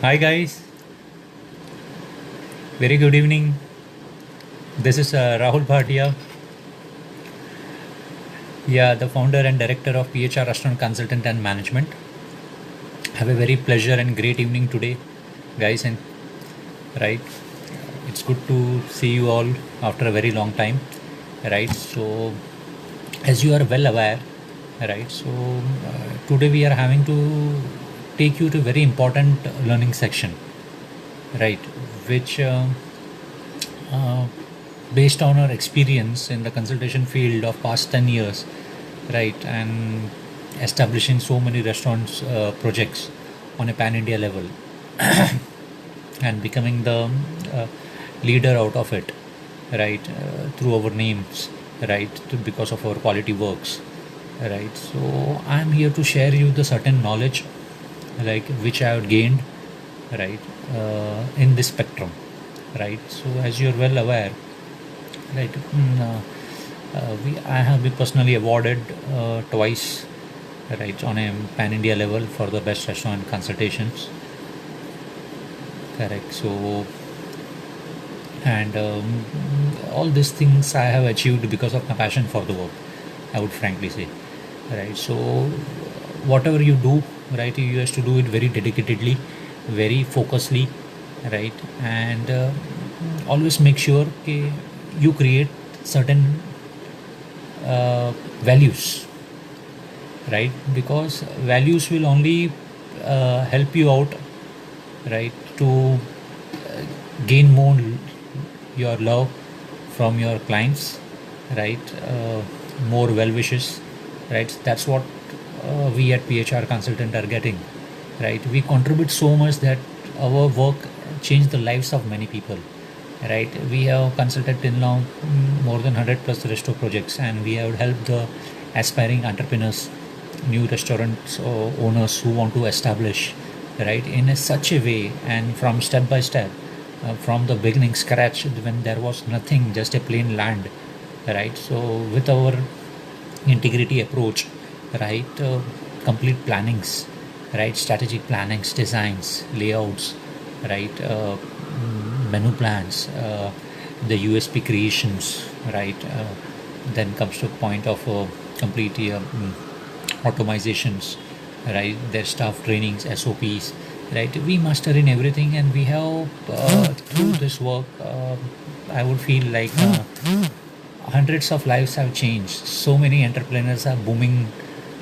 Hi guys, very good evening. This is Rahul Bhatia, yeah, the founder and director of PHR Restaurant Consultant and Management. Have a very pleasure and great evening today, guys, and right, it's good to see you all after a very long time, right? So, as you are well aware, right? So, today we are having to take you to a very important learning section, right? Which uh, based on our experience in the consultation field of past 10 years, right, and establishing so many restaurants projects on a pan India level and becoming the uh, leader out of it, right, through our names, right, because of our quality works, right. So I'm here to share you the certain knowledge, like which I have gained, right, in this spectrum, right. So as you're well aware, right, I have been personally awarded twice, right, on a pan India level for the best restaurant consultations, correct. So and all these things I have achieved because of my passion for the work, I would frankly say, right. So whatever you do, right, you have to do it very dedicatedly, very focusedly, right, and always make sure you create certain values, right, because values will only help you out, right, to gain more your love from your clients, right, more well wishes, right. That's what we at PHR Consultant are getting, right. We contribute so much that our work changed the lives of many people, right. We have consulted till now more than 100 plus resto projects, and we have helped the aspiring entrepreneurs, new restaurants owners who want to establish, right, in such a way, and from step by step, from the beginning scratch when there was nothing, just a plain land, right. So with our integrity approach, right, complete plannings, right, strategic plannings, designs, layouts, right, menu plans, the USP creations, right, then comes to a point of complete automizations, right, their staff trainings, SOPs, right. We master in everything, and we have through this work, I would feel like hundreds of lives have changed. So many entrepreneurs are booming,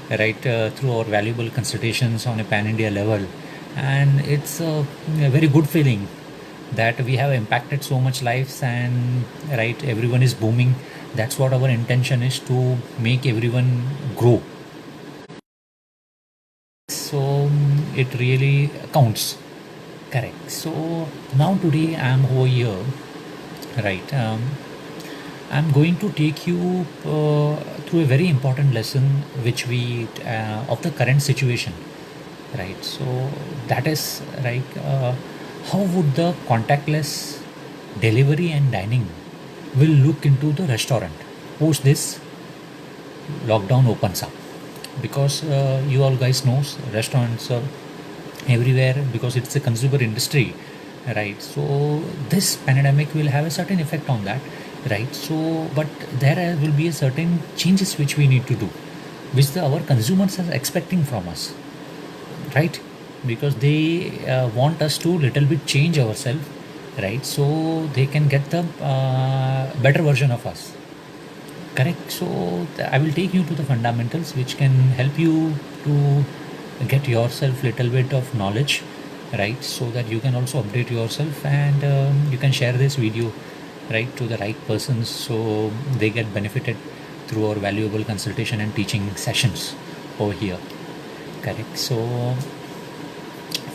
right, through our valuable consultations on a pan India level, and it's a very good feeling that we have impacted so much lives, and right, everyone is booming. That's what our intention is, to make everyone grow. So it really counts, correct. So now today I'm over here, right. I'm going to take you through a very important lesson which we of the current situation, right. So that is right, how would the contactless delivery and dining will look into the restaurant post this lockdown opens up, because you all guys knows restaurants are everywhere because it's a consumer industry, right. So this pandemic will have a certain effect on that, right. So but there will be a certain changes which we need to do, which our consumers are expecting from us, right, because they want us to little bit change ourselves, right, so they can get the better version of us, correct. So I will take you to the fundamentals which can help you to get yourself little bit of knowledge, right, so that you can also update yourself, and you can share this video, right, to the right persons, so they get benefited through our valuable consultation and teaching sessions over here, correct. So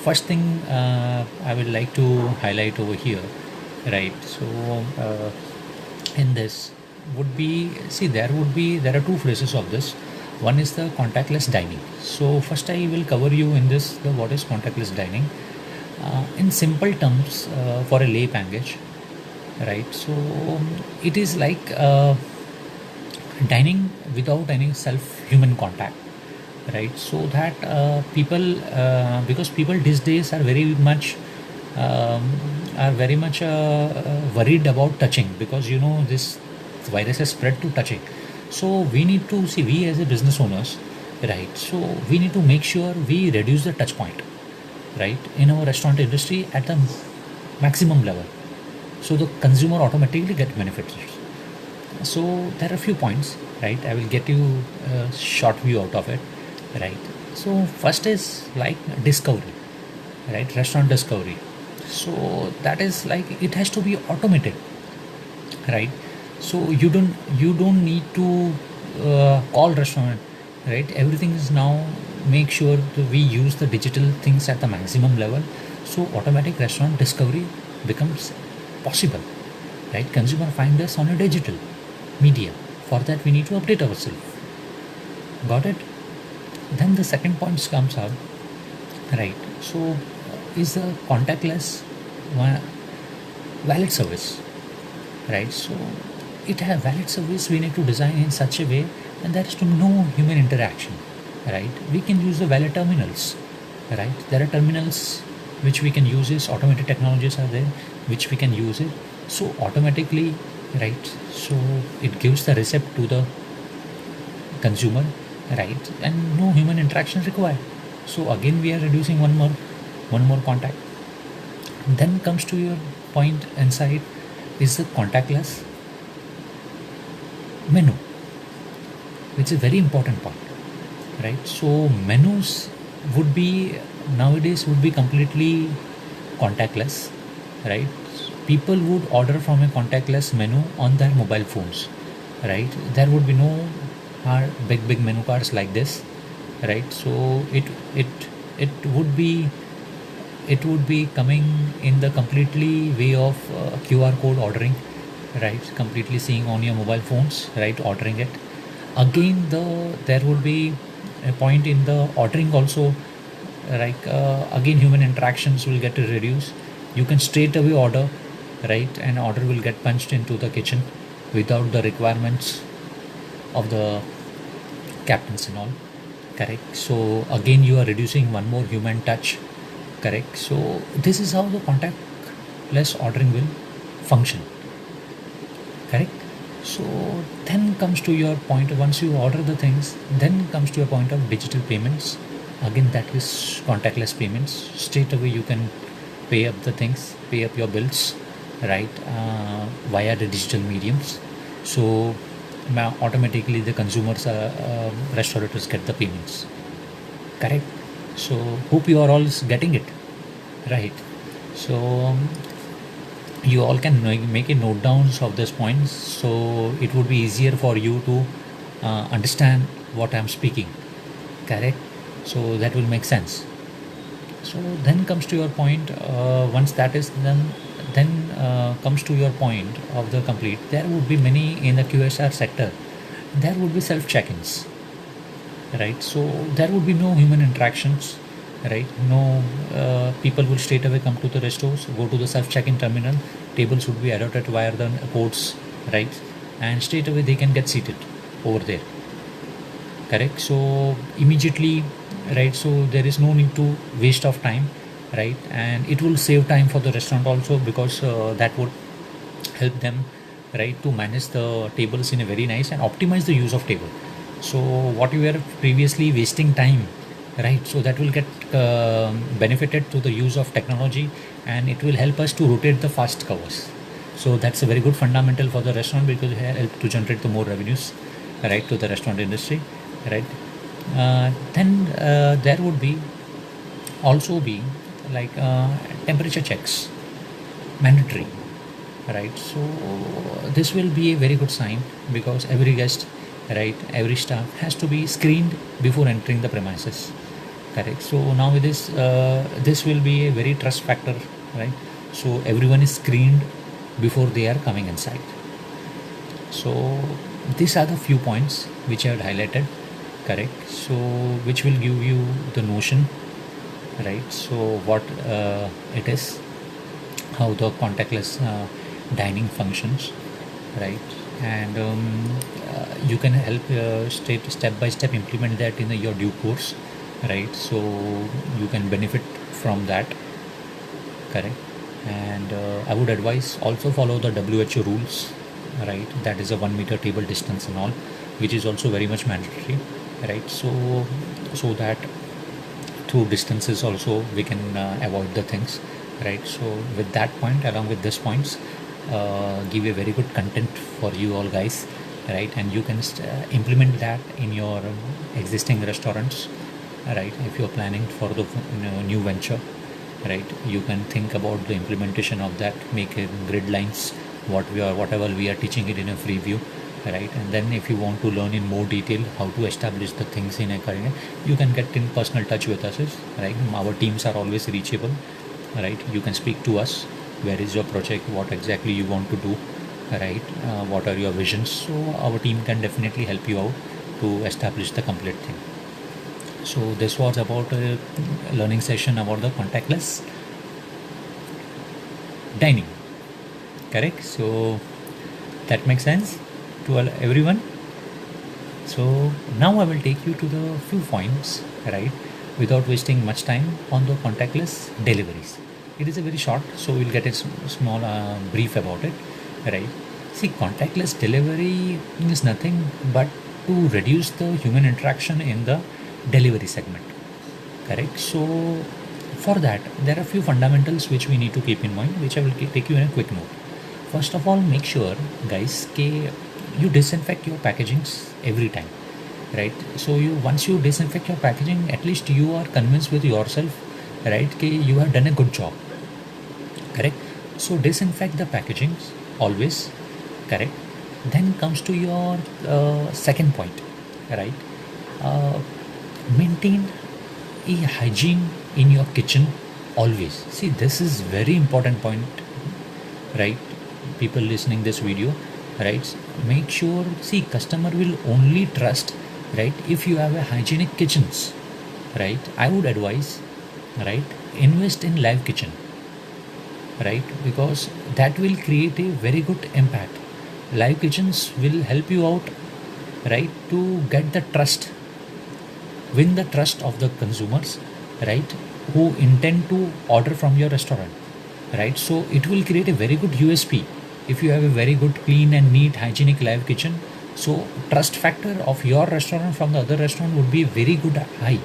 first thing I would like to highlight over here, right. So in this would be, see, there are two phases of this. One is the contactless dining. So first I will cover you in this the what is contactless dining in simple terms, for a lay language, right. So it is like dining without any self human contact, right? So that people, because people these days um, are very much worried about touching, because this virus has spread to touching. So we need to see, we as a business owners, right? So we need to make sure we reduce the touch point, right, in our restaurant industry at the maximum level, so the consumer automatically get benefits. So there are a few points, right? I will get you a short view out of it, right? So first is like discovery, right? Restaurant discovery. So that is like it has to be automated, right? So you don't need to call restaurant, right? Everything is now, make sure that we use the digital things at the maximum level, so automatic restaurant discovery becomes possible, right? Consumer find us on a digital media. For that we need to update ourselves. Got it? Then the second point comes out, right? So is the contactless one valid service, right? So it has valid service, we need to design in such a way, and there is to no human interaction, right? We can use the valid terminals, right? There are terminals which we can use, is automated technologies are there which we can use it, so automatically, right? So it gives the receipt to the consumer, right? And no human interaction required. So again we are reducing one more contact. Then comes to your point inside, is the contactless menu, which is very important part, right? So menus would be, nowadays would be completely contactless, right? People would order from a contactless menu on their mobile phones, right? There would be no big menu cards like this, right? So it it would be it would be coming in the completely way of QR code ordering, right? Completely seeing on your mobile phones, right? Ordering it. Again, there would be a point in the ordering also, like again human interactions will get reduced. You can straight away order, right? And order will get punched into the kitchen without the requirements of the captains and all, correct? So again you are reducing one more human touch, correct? So this is how the contactless ordering will function, correct? So then comes to your point, once you order the things, then comes to a point of digital payments. Again, that is contactless payments. Straight away you can pay up the things, pay up your bills, right? Via the digital mediums. So automatically the consumers, restaurateurs get the payments, correct? So hope you are all getting it, right? So you all can make a note downs of these points, so it would be easier for you to understand what I'm speaking, correct? So that will make sense. So then comes to your point, once that is done, then comes to your point of the complete, there would be many in the QSR sector, there would be self check-ins, right? So there would be no human interactions, right? No, people will straight away come to the restos, go to the self check-in terminal, tables would be allotted via the codes, right? And straight away they can get seated over there, correct? So immediately, right? So there is no need to waste of time, right? And it will save time for the restaurant also, because that would help them, right, to manage the tables in a very nice and optimize the use of table. So what you were previously wasting time, right? So that will get benefited to the use of technology, and it will help us to rotate the fast covers. So that's a very good fundamental for the restaurant, because it help to generate the more revenues, right, to the restaurant industry, right? Then there would be also be like temperature checks, mandatory, right? So this will be a very good sign, because every guest, right, every staff has to be screened before entering the premises, correct? So now with this will be a very trust factor, right? So everyone is screened before they are coming inside. So these are the few points which I had highlighted, correct? So which will give you the notion, right? So what it is, how the contactless dining functions, right? and you can help step by step implement that in your due course, right? So you can benefit from that, correct? And I would advise also follow the WHO rules, right? That is a 1 meter table distance and all, which is also very much mandatory, right? So that through distances also we can avoid the things, right? So with that point, along with this points, give a very good content for you all guys, right? And you can implement that in your existing restaurants, right? If you're planning for the new venture, right, you can think about the implementation of that, make grid lines, whatever we are teaching it in a free view, right? And then if you want to learn in more detail how to establish the things in a career, you can get in personal touch with us, right? Our teams are always reachable, right? You can speak to us, where is your project, what exactly you want to do, right? What are your visions? So our team can definitely help you out to establish the complete thing. So this was about a learning session about the contactless dining, correct? So that makes sense to everyone. So now I will take you to the few points, right, without wasting much time on the contactless deliveries. It is a very short, so we'll get a small brief about it, right? See, contactless delivery is nothing but to reduce the human interaction in the delivery segment, correct? So for that, there are a few fundamentals which we need to keep in mind, which I will take you in a quick note. First of all, make sure, guys, you disinfect your packagings every time, right? So once you disinfect your packaging, at least you are convinced with yourself, right, you have done a good job, correct? So disinfect the packagings always, correct? Then comes to your second point, right? uh, Maintain a hygiene in your kitchen always. See, this is very important point, right? People listening this video, right, make sure, see, customer will only trust, right, if you have a hygienic kitchens, right? I would advise, right, invest in live kitchen, right, because that will create a very good impact. Live kitchens will help you out, right, to get the trust, win the trust of the consumers, right, who intend to order from your restaurant, right? So it will create a very good USP if you have a very good, clean and neat, hygienic live kitchen. So trust factor of your restaurant from the other restaurant would be very good, high,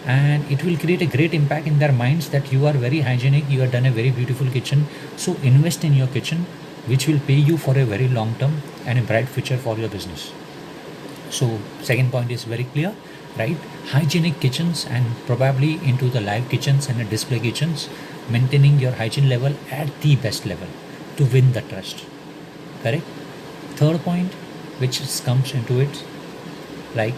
and it will create a great impact in their minds that you are very hygienic, you have done a very beautiful kitchen. So invest in your kitchen, which will pay you for a very long term and a bright future for your business. So second point is very clear, right? Hygienic kitchens, and probably into the live kitchens and the display kitchens, maintaining your hygiene level at the best level to win the trust, correct? Third point, which comes into it, like,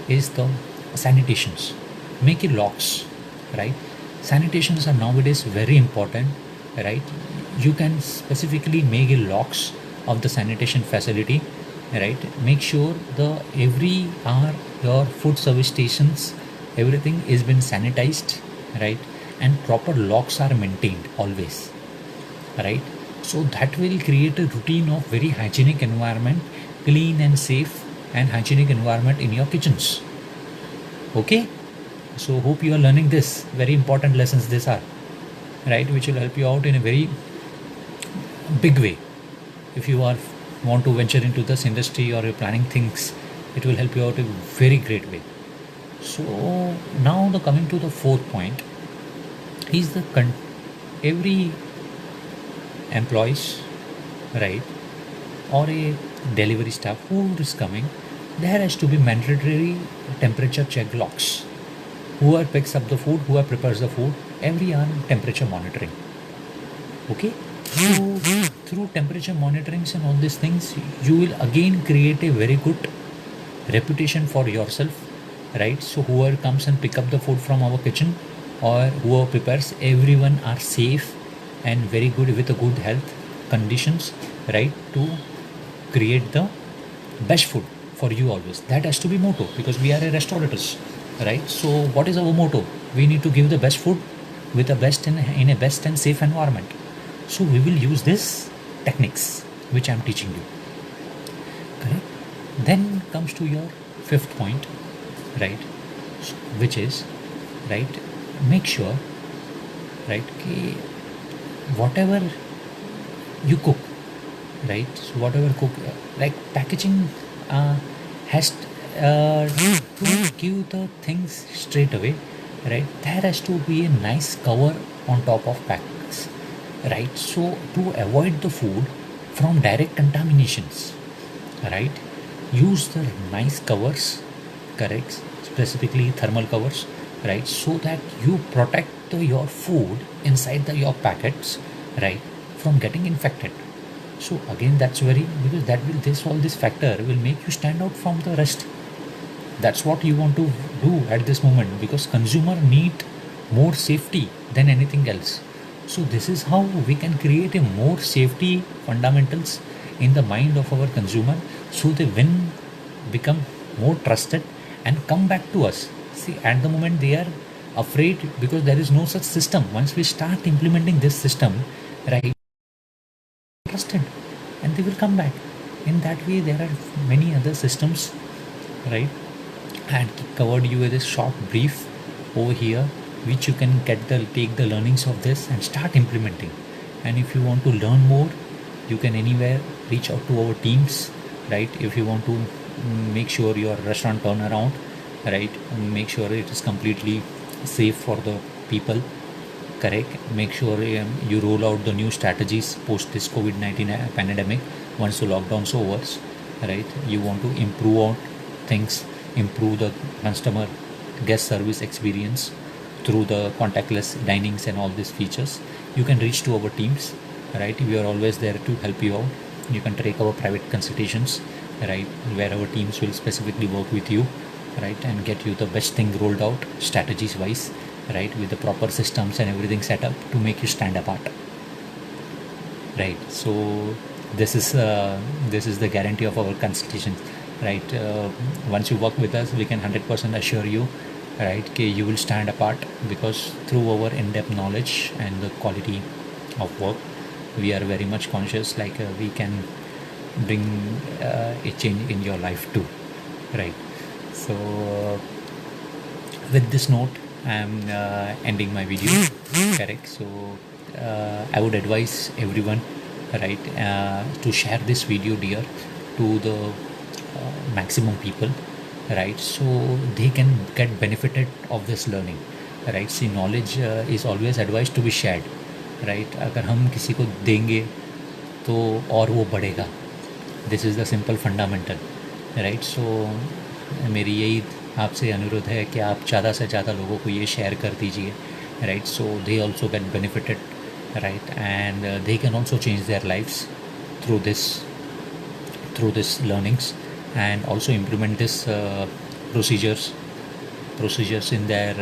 is the sanitations. Make it locks, right? Sanitations are nowadays very important, right? You can specifically make it locks of the sanitation facility, right? Make sure the every hour your food service stations, everything is been sanitized, right? And proper locks are maintained always, right? So that will create a routine of very hygienic environment, clean and safe and hygienic environment in your kitchens. Okay, so hope you are learning this very important lessons, these are, right, which will help you out in a very big way. If you are want to venture into this industry or you're planning things, it will help you out in a very great way. So now the coming to the fourth point is the every employees, right, or a delivery staff who is coming, there has to be mandatory temperature check locks. Whoever picks up the food, whoever prepares the food, every hour temperature monitoring. Okay, so through temperature monitorings and all these things, you will again create a very good reputation for yourself, right? So whoever comes and pick up the food from our kitchen or whoever prepares, everyone are safe and very good with a good health conditions, right, to create the best food for you always. That has to be motto, because we are a restaurateurs, right? So what is our motto? We need to give the best food with the best in a best and safe environment. So we will use this techniques which I am teaching you. Then comes to your fifth point, right, which is, right, make sure, right, whatever you cook, right, so whatever cook, like packaging uh, has to give the things straight away, right, there has to be a nice cover on top of packs, right, so to avoid the food from direct contaminations, right, use the nice covers, correct, specifically thermal covers, right, so that you protect your food inside your packets, right, from getting infected. So again, that's very, because that will, this all this factor will make you stand out from the rest. That's what you want to do at this moment, because consumer need more safety than anything else. So this is how we can create a more safety fundamentals in the mind of our consumer, so they when become more trusted and come back to us. See, at the moment they are afraid because there is no such system. Once we start implementing this system, right, trusted, and they will come back. In that way, there are many other systems, right, and covered you with a short brief over here, which you can get the take the learnings of this and start implementing. And if you want to learn more, you can anywhere reach out to our teams, right, if you want to make sure your restaurant turnaround, right, make sure it is completely safe for the people, correct, make sure you roll out the new strategies post this COVID-19 pandemic once the lockdown's over, right, you want to improve on things, improve the customer guest service experience through the contactless dinings and all these features, you can reach to our teams, right, we are always there to help you out. You can take our private consultations, right, where our teams will specifically work with you, right, and get you the best thing rolled out strategies wise, right, with the proper systems and everything set up to make you stand apart, right. So this is the guarantee of our consultation, right. Once you work with us, we can 100% assure you, right, okay, you will stand apart, because through our in-depth knowledge and the quality of work, we are very much conscious, like we can bring a change in your life too, right. So with this note, I'm ending my video, correct. So I would advise everyone, right, to share this video, dear, to the maximum people, right, so they can get benefited of this learning, right. See, knowledge is always advised to be shared, right. अगर हम किसी को देंगे तो और वो बढ़ेगा. This is the simple fundamental, right. So मेरी यही आपसे अनुरोध है कि आप ज़्यादा से ज़्यादा लोगों को ये शेयर कर दीजिए, right. So they also get benefited, right, and they can also change their lives through this learnings, and also implement this procedures in their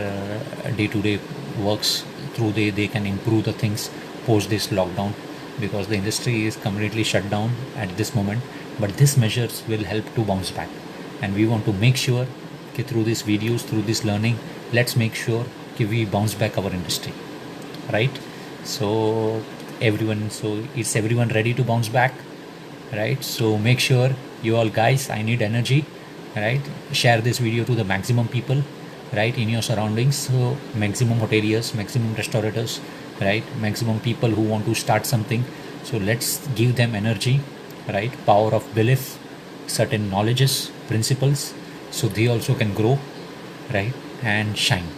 day-to-day works. Through they can improve the things post this lockdown, because the industry is completely shut down at this moment, but these measures will help to bounce back. And we want to make sure that through these videos, through this learning, let's make sure that we bounce back our industry, right. So is everyone ready to bounce back, right? So make sure you all guys, I need energy, right, share this video to the maximum people, right, in your surroundings. So maximum hoteliers, maximum restaurateurs, right, maximum people who want to start something. So let's give them energy, right, power of belief, certain knowledges, principles, so they also can grow, right, and shine,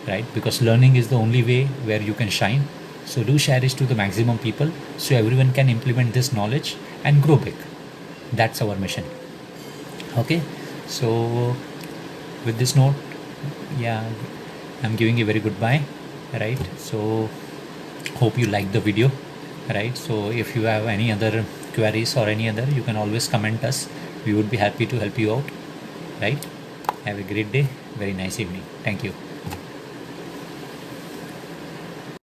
right, because learning is the only way where you can shine. So do share it to the maximum people, so everyone can implement this knowledge and grow big. That's our mission. Okay, so with this note, yeah, I'm giving a very goodbye, right. So hope you like the video, right. So if you have any other queries or any other, you can always comment us. We would be happy to help you out, right. Have a great day, very nice evening. Thank you.